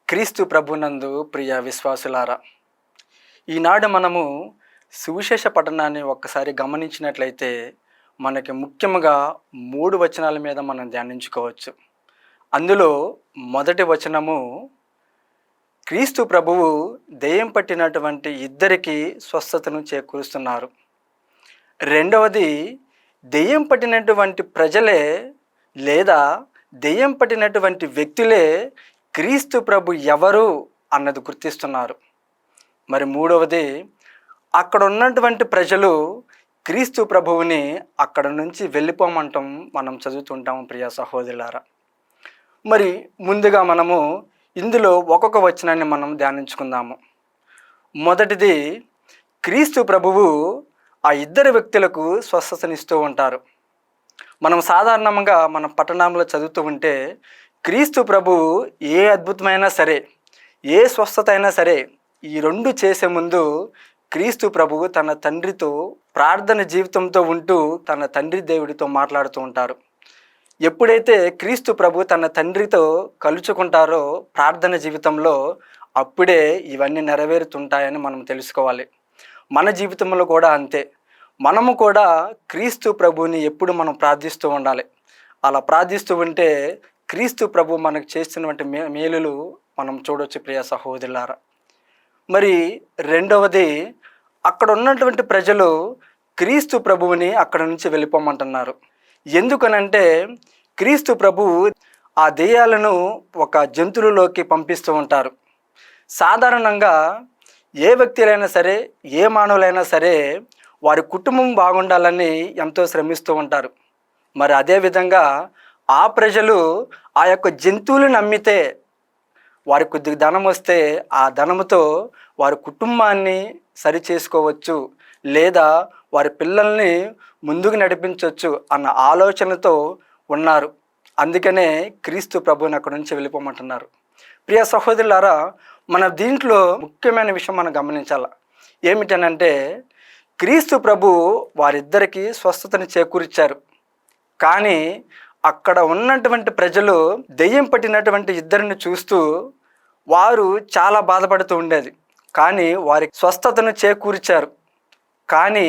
క్రీస్తు ప్రభునందు ప్రియ విశ్వాసులారా, ఈనాడు మనము సువిశేష పఠనాన్ని ఒక్కసారి గమనించినట్లయితే మనకి ముఖ్యంగా 3 వచనాల మీద మనం ధ్యానించుకోవచ్చు. అందులో మొదటి వచనము, క్రీస్తు ప్రభువు దెయ్యం పట్టినటువంటి ఇద్దరికి స్వస్థతను చేకూరుస్తున్నారు. రెండవది, దెయ్యం పట్టినటువంటి ప్రజలే లేదా దెయ్యం పట్టినటువంటి వ్యక్తులే క్రీస్తు ప్రభు ఎవరు అన్నది గుర్తిస్తున్నారు. మరి మూడవది, అక్కడ ఉన్నటువంటి ప్రజలు క్రీస్తు ప్రభువుని అక్కడ నుంచి వెళ్ళిపోమంటాం మనం చదువుతుంటాము ప్రియ సహోదరులారా. మరి ముందుగా మనము ఇందులో ఒక్కొక్క వచనాన్ని మనం ధ్యానించుకుందాము. మొదటిది, క్రీస్తు ప్రభువు ఆ ఇద్దరు వ్యక్తులకు స్వస్థతనిస్తూ ఉంటారు. మనం సాధారణంగా మన పట్టణంలో చదువుతూ ఉంటే క్రీస్తు ప్రభువు ఏ అద్భుతమైనా సరే, ఏ స్వస్థత అయినా సరే, ఈ రెండు చేసే ముందు క్రీస్తు ప్రభువు తన తండ్రితో ప్రార్థన జీవితంతో ఉంటూ తన తండ్రి దేవుడితో మాట్లాడుతూ ఉంటారు. ఎప్పుడైతే క్రీస్తు ప్రభు తన తండ్రితో కలుచుకుంటారో ప్రార్థన జీవితంలో, అప్పుడే ఇవన్నీ నెరవేరుతుంటాయని మనం తెలుసుకోవాలి. మన జీవితంలో కూడా అంతే. మనము కూడా క్రీస్తు ప్రభుని ఎప్పుడు మనం ప్రార్థిస్తూ ఉండాలి. అలా ప్రార్థిస్తూ ఉంటే క్రీస్తు ప్రభు మనకు చేస్తున్నటువంటి మేలులు మనం చూడవచ్చు ప్రియ సహోదరులారా. మరి రెండవది, అక్కడ ఉన్నటువంటి ప్రజలు క్రీస్తు ప్రభువుని అక్కడ నుంచి వెళ్ళిపోమంటున్నారు. ఎందుకనంటే క్రీస్తు ప్రభువు ఆ దెయ్యాలను ఒక జంతువులోకి పంపిస్తూ ఉంటారు. సాధారణంగా ఏ వ్యక్తులైనా సరే, ఏ మానవులైనా సరే వారి కుటుంబం బాగుండాలని ఎంతో శ్రమిస్తూ ఉంటారు. మరి అదేవిధంగా ఆ ప్రజలు ఆ యొక్క జంతువులు నమ్మితే, వారి కొద్దిగా ధనం వస్తే ఆ ధనముతో వారి కుటుంబాన్ని సరి చేసుకోవచ్చు, లేదా వారి పిల్లల్ని ముందుకు నడిపించవచ్చు అన్న ఆలోచనతో ఉన్నారు. అందుకనే క్రీస్తు ప్రభువుని అక్కడి నుంచి వెళ్ళిపోమంటున్నారు. ప్రియ సహోదరులారా, మన దీంట్లో ముఖ్యమైన విషయం మనం గమనించాలి. ఏమిటనంటే క్రీస్తు ప్రభు వారిద్దరికీ స్వస్థతని చేకూర్చారు. కానీ అక్కడ ఉన్నటువంటి ప్రజలు దెయ్యం పట్టినటువంటి ఇద్దరిని చూస్తూ వారు చాలా బాధపడుతూ ఉండేది. కానీ వారికి స్వస్థతను చేకూర్చారు. కానీ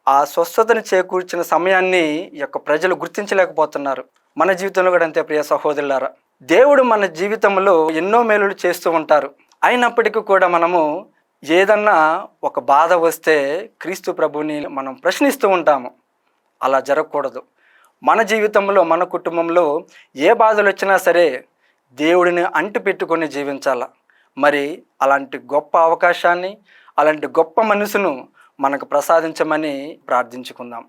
ఆ స్వస్థతను చేకూర్చిన సమయాన్ని ఈ యొక్క ప్రజలు గుర్తించలేకపోతున్నారు. మన జీవితంలో కూడా అంతే ప్రియ సహోదరులారా. దేవుడు మన జీవితంలో ఎన్నో మేలులు చేస్తూ ఉంటారు. అయినప్పటికీ కూడా మనము ఏదన్నా ఒక బాధ వస్తే క్రీస్తు ప్రభుని మనం ప్రశ్నిస్తూ ఉంటాము. అలా జరగకూడదు. మన జీవితంలో, మన కుటుంబంలో ఏ బాధలు వచ్చినా సరే దేవుడిని అంటి పెట్టుకొని జీవించాల. మరి అలాంటి గొప్ప అవకాశాన్ని, అలాంటి గొప్ప మనసును మనకు ప్రసాదించమని ప్రార్థించుకుందాం.